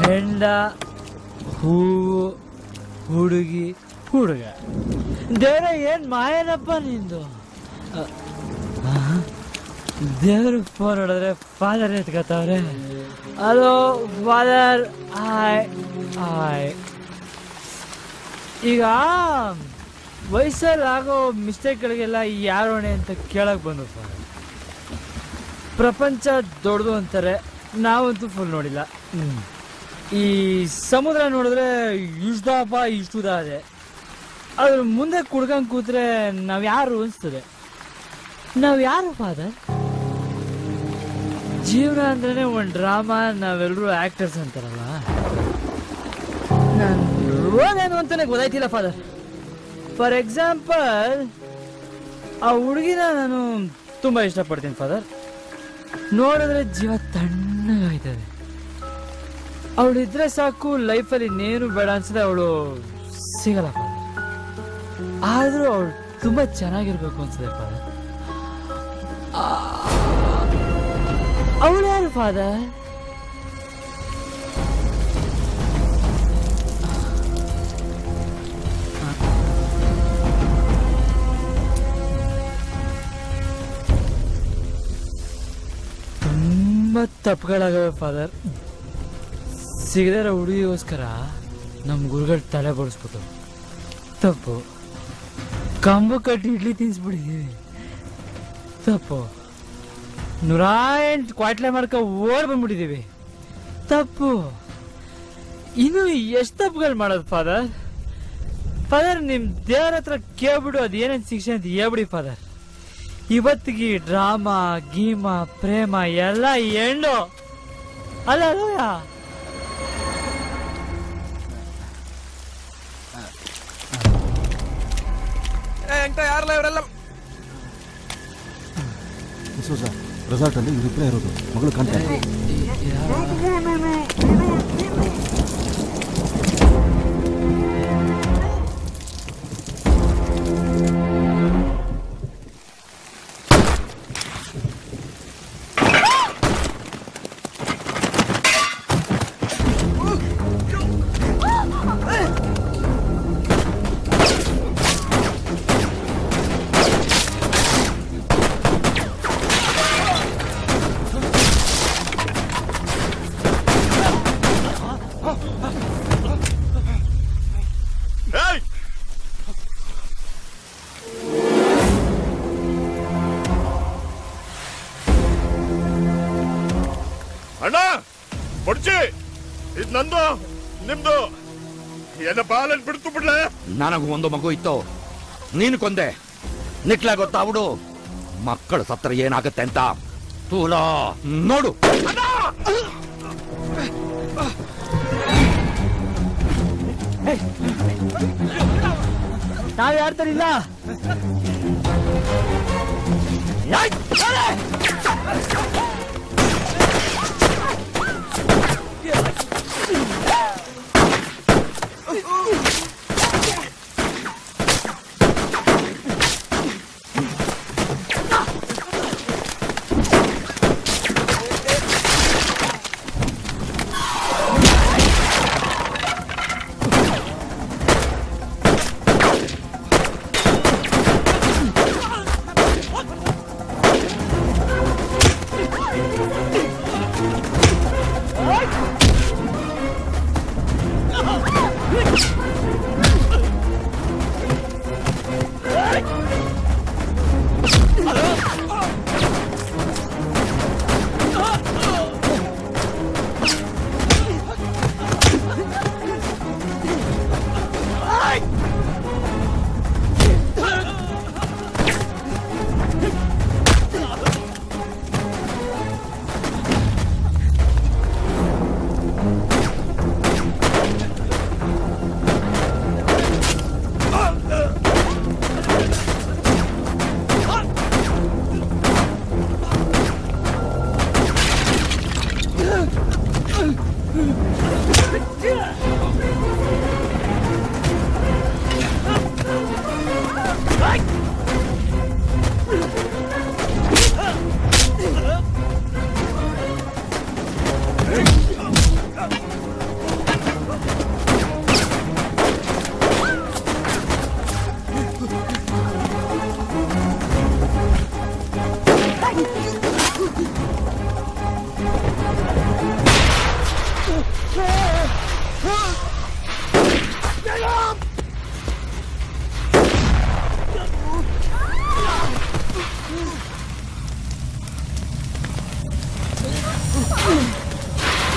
ಹೆಂಡ, ಹೂವು, ಹುಡುಗಿ, ಹುಡುಗ. ದೇವ್ರ ಏನ್ ಮಾಯನಪ್ಪ ನಿಂದು. ದೇವ್ರ ಫೋನ್ ಹೊಡೆದ್ರೆ ಫಾದರ್ ಎತ್ಕತ್ತವ್ರೆ. Hello father. ಹಾಯ್. ಈಗ ವಯಸ್ಸಲ್ಲಾಗೋ ಮಿಸ್ಟೇಕ್ಗಳಿಗೆಲ್ಲ ಯಾರು ಹೊಣೆ ಅಂತ ಕೇಳಕ್ ಬಂದು ಫಾದರ್. ಪ್ರಪಂಚ ದೊಡ್ಡದು ಅಂತಾರೆ, ನಾವಂತೂ ಫುಲ್ ನೋಡಿಲ್ಲ. ಈ ಸಮುದ್ರ ನೋಡಿದ್ರೆ ಇಷ್ಟಪ್ಪ ಇಷ್ಟುದ ಇದೆ, ಅದ್ರ ಮುಂದೆ ಕುಡ್ಕಂಡ್ ಕೂತ್ರೆ ನಾವ್ಯಾರು ಅನಿಸ್ತದೆ. ನಾವ್ಯಾರು ಫಾದರ್? ಜೀವನ ಅಂದ್ರೇನೆ ಒಂದು ಡ್ರಾಮಾ, ನಾವೆಲ್ಲರೂ ಆಕ್ಟರ್ಸ್ ಅಂತಾರಲ್ಲ. ನಾನು ರೋಗೇನು ಅಂತಾನೆ ಗೊತ್ತಾಯ್ತಿಲ್ಲ ಫಾದರ್. ಫಾರ್ ಎಕ್ಸಾಂಪಲ್, ಆ ಹುಡುಗಿನ ನಾನು ತುಂಬಾ ಇಷ್ಟಪಡ್ತೀನಿ ಫಾದರ್. ನೋಡಿದ್ರೆ ಜೀವ ತಣ್ಣಗಾಯ್ತದೆ. ಅವಳಿದ್ರೆ ಸಾಕು, ಲೈಫಲ್ಲಿ ಇನ್ನೇನು ಬೇಡ ಅನ್ಸದೆ. ಅವಳು ಸಿಗಲ್ಲ ಫಾದರ್, ಆದ್ರೂ ಅವಳು ತುಂಬಾ ಚೆನ್ನಾಗಿರ್ಬೇಕು ಅನ್ಸದೆ ಫಾದರ್. ಅವಳು ಯಾರು ಫಾದರ್? ತುಂಬಾ ತಪ್ಪುಗಳಾಗವೆ ಫಾದರ್. ಸಿಗದಿರೋ ಹುಡುಗಿಗೋಸ್ಕರ ನಮ್ಮ ಗುರುಗಳು ತಲೆ ಬಡಿಸ್ಬಿಟ್ಟು ತಪ್ಪು. ಕಂಬ ಕಟ್ಟಿ ಇಡ್ಲಿ ತಿನ್ಸ್ಬಿಟ್ಟಿದೀವಿ ತಪ್ಪು. 108 ಕ್ವಾಟ್ಲೆ ಮಾಡ್ಕ ಓಡ್ ಬಂದ್ಬಿಟ್ಟಿದೀವಿ ತಪ್ಪು. ಇನ್ನು ಎಷ್ಟು ತಪ್ಪುಗಳು ಮಾಡೋದು ಫಾದರ್? ಫಾದರ್, ನಿಮ್ ದೇವರ ಹತ್ರ ಕೇಳ್ಬಿಡು ಅದೇನೇನ್ ಶಿಕ್ಷೆ ಅಂತ ಹೇಳ್ಬಿಡಿ ಫಾದರ್. ಇವತ್ತಿಗೆ ಡ್ರಾಮಾ, ಗೀಮಾ, ಪ್ರೇಮ ಎಲ್ಲ ಎಂಡು ಅಲ್ಲ ಅಲ್ಲಯ್ಯ. ಯಾರಲ್ಲ ಇವರೆಲ್ಲ? ರೆಸಾರ್ಟ್ ಅಲ್ಲಿ ಇವರಿಬ್ಬರೇ ಇರೋದು. ಮಗಳು ಕಾಣ್ತಾರೆ. ಅಣ್ಣ ಕೊಡ್ಚಿ, ಇದು ನಂದು ನಿಮ್ದು. ಏನ ಬಾಲನ್ ಬಿಡ್ತು ಬಿಡ್ಲೆ. ನನಗೂ ಒಂದು ಮಗು ಇತ್ತು, ನೀನು ಕೊಂದೆ. ನಿಕ್ಲ ಗೊತ್ತಾ ಬಿಡು ಮಕ್ಕಳು ಸತ್ರ ಏನಾಗತ್ತೆ ಅಂತ. ತೂಲ ನೋಡು. ನಾವ್ ಯಾರ್ತಾರಿಲ್ಲ.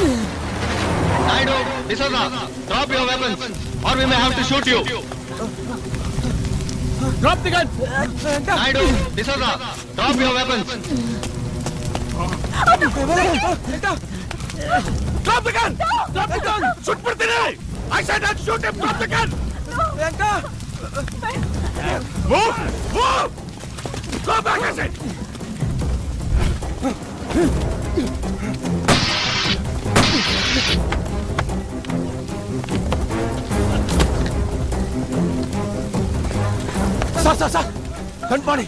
Naidu, D'Souza, drop your weapons or we may have to shoot you. Drop the gun! Naidu, D'Souza, drop your weapons. Drop the gun! Drop the gun! Shoot ಬಿಡ್ತೀನಿ! I said not shoot him! Drop the gun! Move! Move! Go back, I said! Sir! Gun party!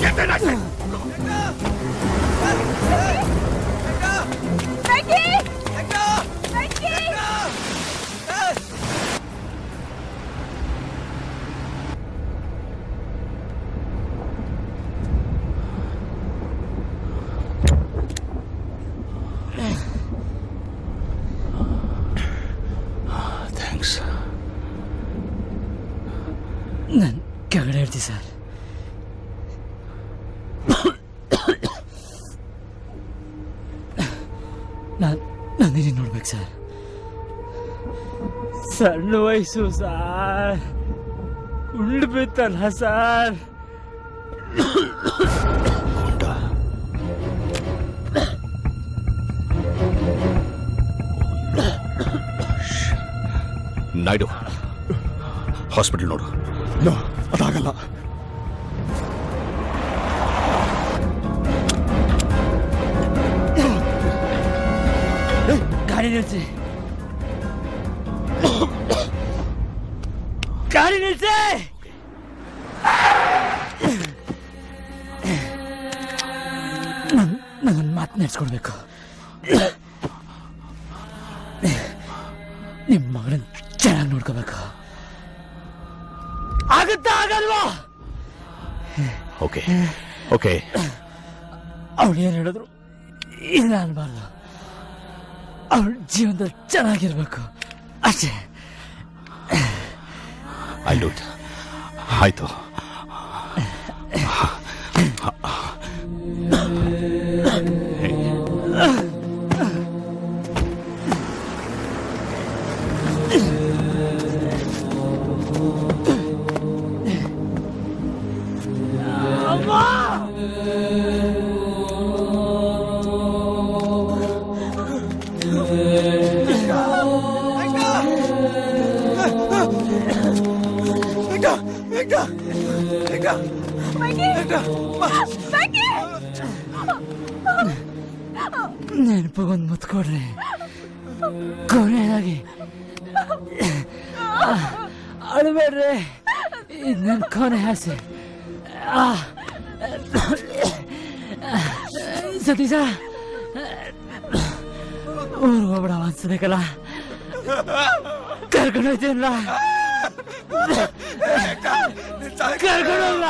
Get in, I said! Thanks. ನಾನು ಕೆಳಗಡೆ ಇರ್ತೀನಿ sir. ನಾನು ನೀನು ನೋಡ್ಬೇಕು sir. ಸಣ್ಣ ವಯಸ್ಸು sir, ಉಂಡು ಬಿತ್ತಲ್ಲ ಸರ್. ನಾಯ್ಡು, ಹಾಸ್ಪಿಟಲ್ ನೋಡು. ಅದಾಗಲ್ಲ. ಗಾಡಿ ನಿಲ್ಸಿ, ಗಾಡಿ ನಿಲ್ಸಿ. ನನ್ನ ಮಾತು ನಡೆಸ್ಕೊಡ್ಬೇಕು. ನಿಮ್ಮ ಮಗಳನ್ನ ಚೆನ್ನಾಗಿ ನೋಡ್ಕೋಬೇಕು. ಆಗುತ್ತಾ ಆಗಲ್ವಾ? Okay okay. ಅವಳು ಏನು ಹೇಳಿದ್ರು ಇಲ್ಲ ಅನ್ಬಾರ್ದು. ಅವಳ ಜೀವನದಲ್ಲಿ ಚೆನ್ನಾಗಿರ್ಬೇಕು ಅಷ್ಟೇ. ಆಯ್ತು. ನೆನಪಗೊಂದು ಮುತ್ತು ಕೊಡ್ರಿ ಕೊನೆಯಾಗಿ. ಅಳಬೇಡ್ರಿ, ಇದು ನನ್ನ ಕೊನೆ ಆಸೆ. ಸತೀಶ, ಊರಿಗೆ ಹೋಗ್ಬೇಡ ಅನ್ಸ್ಬೇಕಲ್ಲ, ಕರ್ಕೊಂಡೋಗ್ತೀನಲ್ಲ, ಕರ್ಕೊಂಡೋಗ್ಲ.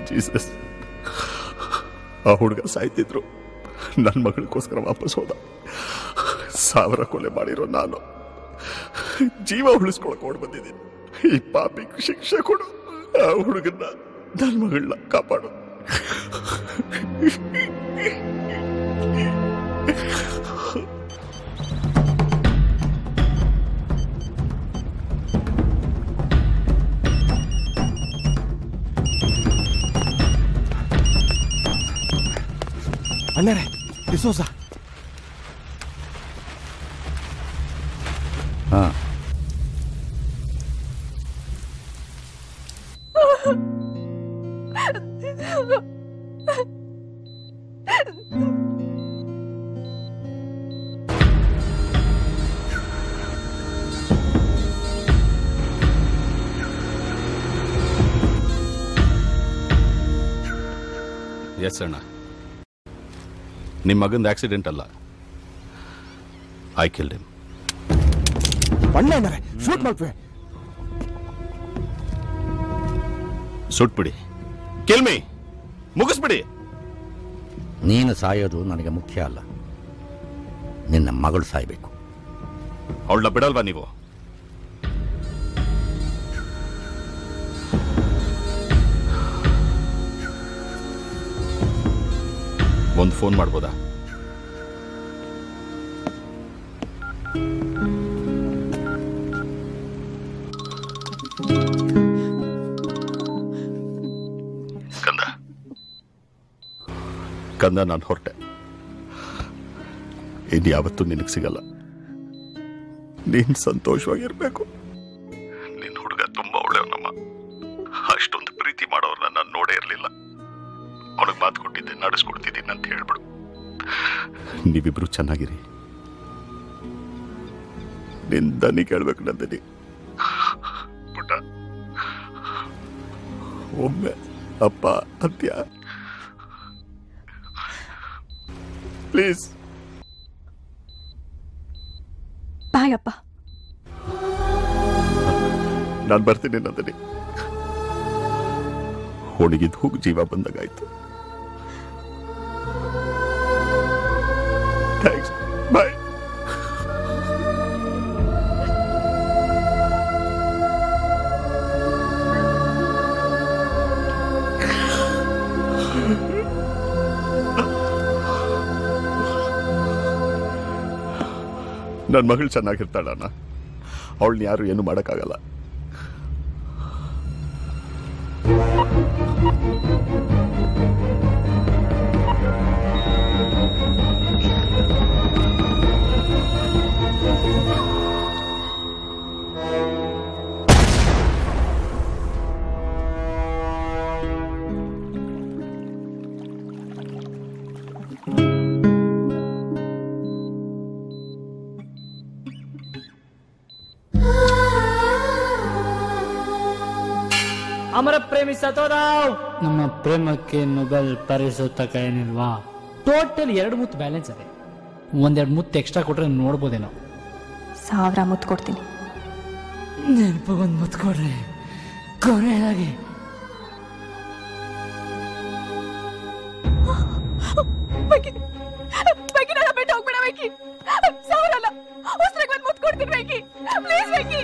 ಜೀಸಸ್, ಆ ಹುಡುಗ ಸಾಯ್ತಿದ್ರು, ನನ್ನ ಮಗಳಿಗೋಸ್ಕರ ವಾಪಸ್ ಹೋದ. 1000 ಕೊಲೆ ಮಾಡಿರೋ ನಾನು ಜೀವ ಉಳಿಸ್ಕೊಳಕ್ ಓಡ್ ಬಂದಿದ್ದೀನಿ. ಈ ಪಾಪಿಗೆ ಶಿಕ್ಷೆ ಕೊಡು, ಆ ಹುಡುಗನ್ನ, ನನ್ನ ಮಗಳನ್ನ ಕಾಪಾಡು. ಅಣ್ಣರೇ, ಡಿಸೋಜ. ಎಸ್ ಅಣ್ಣ, ನಿಮ್ಮ ಮಗಂದು ಆಕ್ಸಿಡೆಂಟ್ ಅಲ್ಲ, ಐ ಕಿಲ್ಡ್ ಹಿಮ್. ಅಣ್ಣರೇ, ಶೂಟ್ ಮಾಡ್ತೀವಿ. ಸುಟ್ಬಿಡಿ, ಕೆಲ್ಮಿ ಮುಗಿಸ್ಬಿಡಿ. ನೀನು ಸಾಯೋದು ನನಗೆ ಮುಖ್ಯ ಅಲ್ಲ, ನಿನ್ನ ಮಗಳು ಸಾಯ್ಬೇಕು. ಅವಳನ್ನ ಬಿಡಲ್ವಾ ನೀವು? ಒಂದು ಫೋನ್ ಮಾಡ್ಬೋದಾ? ಕಂದ, ನಾನು ಹೊರಟೆ. ಇನ್ಯಾವತ್ತೂ ನಿನಗೆ ಸಿಗಲ್ಲ. ನೀನ್ ಸಂತೋಷವಾಗಿರ್ಬೇಕು. ನಿನ್ನ ಹುಡುಗ ತುಂಬಾ ಒಳ್ಳೆಯವನಮ್ಮ. ಅಷ್ಟೊಂದು ಪ್ರೀತಿ ಮಾಡೋರ್ನ ನಾನು ನೋಡೇ ಇರಲಿಲ್ಲ. ಅವನಿಗೆ ಮಾತು ಕೊಟ್ಟಿದ್ದೆ, ನಡೆಸ್ಕೊಡ್ತಿದ್ದೀನಿ ಅಂತ ಹೇಳ್ಬಿಡು. ನೀವಿಬ್ರು ಚೆನ್ನಾಗಿರಿ. ನಿನ್ ದನಿ ಕೇಳ್ಬೇಕು ನಂದಿನಿ. ಪುಟ್ಟ, ಒಮ್ಮೆ ಅಪ್ಪ ಅಂತ್ಯ ಪ್ಲೀಸ್. ಬಾಯ್ ಅಪ್ಪ. ನಾನು ಬರ್ತೀನಿ ನಂದಿನಿ. ಒಣಗಿದ ಹೂಗು ಜೀವ ಬಂದಾಗಾಯ್ತು. ಥ್ಯಾಂಕ್ಸ್. ಬಾಯ್. ನನ್ನ ಮಗಳು ಚೆನ್ನಾಗಿರ್ತಾಳಣ್ಣ. ಅವಳನ್ನ ಯಾರು ಏನು ಮಾಡೋಕ್ಕಾಗಲ್ಲ. ಅಮರ ಪ್ರೇಮಿ ಸತೋದಾವ್. ನಮ್ಮ ಪ್ರೇಮಕ್ಕೆ ನೊಬೆಲ್ ಪರಿಸೋತಕ ಏನಿಲ್ವಾ? ಟೋಟಲ್ 2 ಮುತ್ತು ಬ್ಯಾಲೆನ್ಸ್ ಇದೆ. 1-2 ಮುತ್ತು ಎಕ್ಸ್ಟ್ರಾ ಕೊಟ್ರೆ ನೋಡ್ಬೋದೇನೋ. 1000 ಮುತ್ತು ಕೊಡ್ತೀನಿ. ನೆನಪಗೊಂದು ಮುತ್ತು ಕೊಡ್ರಿ ಕೊನೆಯದಾಗಿ. ಬಿಟ್ಟು ಹೋಗ್ಬೇಡ ವೆಂಕಿ. 1000 ಅಲ್ಲ, ಹೊಸದಾಗಿ ಒಂದು ಮುತ್ತು ಕೊಡ್ತೀನಿ ವೆಂಕಿ. ಪ್ಲೀಸ್ ವೆಂಕಿ.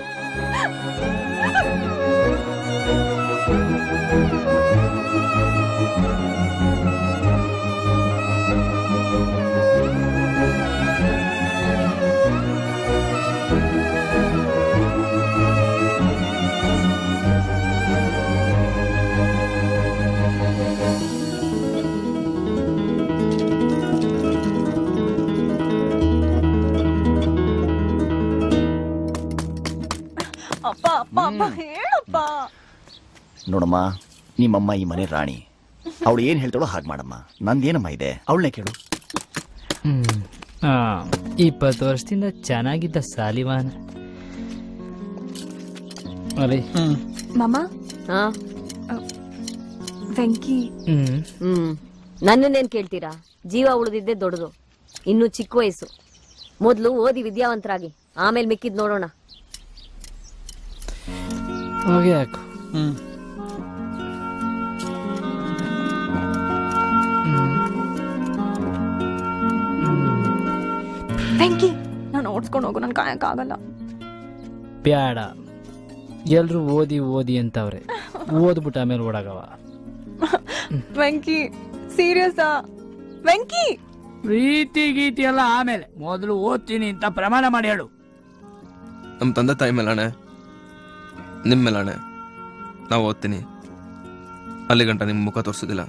ಅಪ್ಪ ಅಪ್ಪ ಅಪ್ಪ ಹೇಳಪ್ಪ. ನೋಡಮ್ಮ, ನಿಮ್ಮಮ್ಮ ಈ ಮನೆ ರಾಣಿ. ಅವಳು ಏನ್ ಹೇಳ್ತಾಳೋ ಹಾಗೆ ಮಾಡಮ್ಮ. ನಂದೇನಮ್ಮ ಇದೆ, ಅವಳನ್ನೇ ಕೇಳು. 20 ವರ್ಷದಿಂದ ಚೆನ್ನಾಗಿದ್ದ ಸಾಲಿವಾನ ಅರೆ ಮಾಮ. ಹಾ ವೆಂಕಿ. ನನ್ನನ್ನೇನ್ ಕೇಳ್ತೀರಾ? ಜೀವ ಉಳಿದಿದ್ದೆ ದೊಡ್ಡದು, ಇನ್ನು ಚಿಕ್ಕ ವಯಸ್ಸು. ಮೊದ್ಲು ಓದಿ ವಿದ್ಯಾವಂತರಾಗಿ, ಆಮೇಲೆ ಮಿಕ್ಕಿದ್ ನೋಡೋಣ. ಹೋಗಿ ಹಾಕು. ವೆಂಕಿ, ನಾನು ಓಡಿಸ್ಕೊಂಡು ಹೋಗು, ನನ್ ಕಾಯಕ್ಕಾಗಲ್ಲ. ಬ್ಯಾಡ, ಎಲ್ರು ಓದಿ ಓದಿ ಅಂತವ್ರೆ. ಓದ್ಬಿಟ್ಟು ಆಮೇಲೆ ಓಡಾಗವ. ವೆಂಕಿ ಸೀರಿಯಸ್ ವೆಂಕಿ? ಪ್ರೀತಿ ಗೀತಿ ಎಲ್ಲ ಆಮೇಲೆ, ಮೊದಲು ಓದ್ತೀನಿ ಅಂತ ಪ್ರಮಾಣ ಮಾಡಿ ಹೇಳು. ನಮ್ಮ ತಂದೆ ತಾಯಿ ಮೇಲಾಣೆ, ನಿಮ್ಮ ಮೇಲಾಣೆ, ನಾವು ಓದ್ತೀನಿ. ಅಲ್ಲಿ ಗಂಟ ನಿಮ್ಮ ಮುಖ ತೋರಿಸೋದಿಲ್ಲ.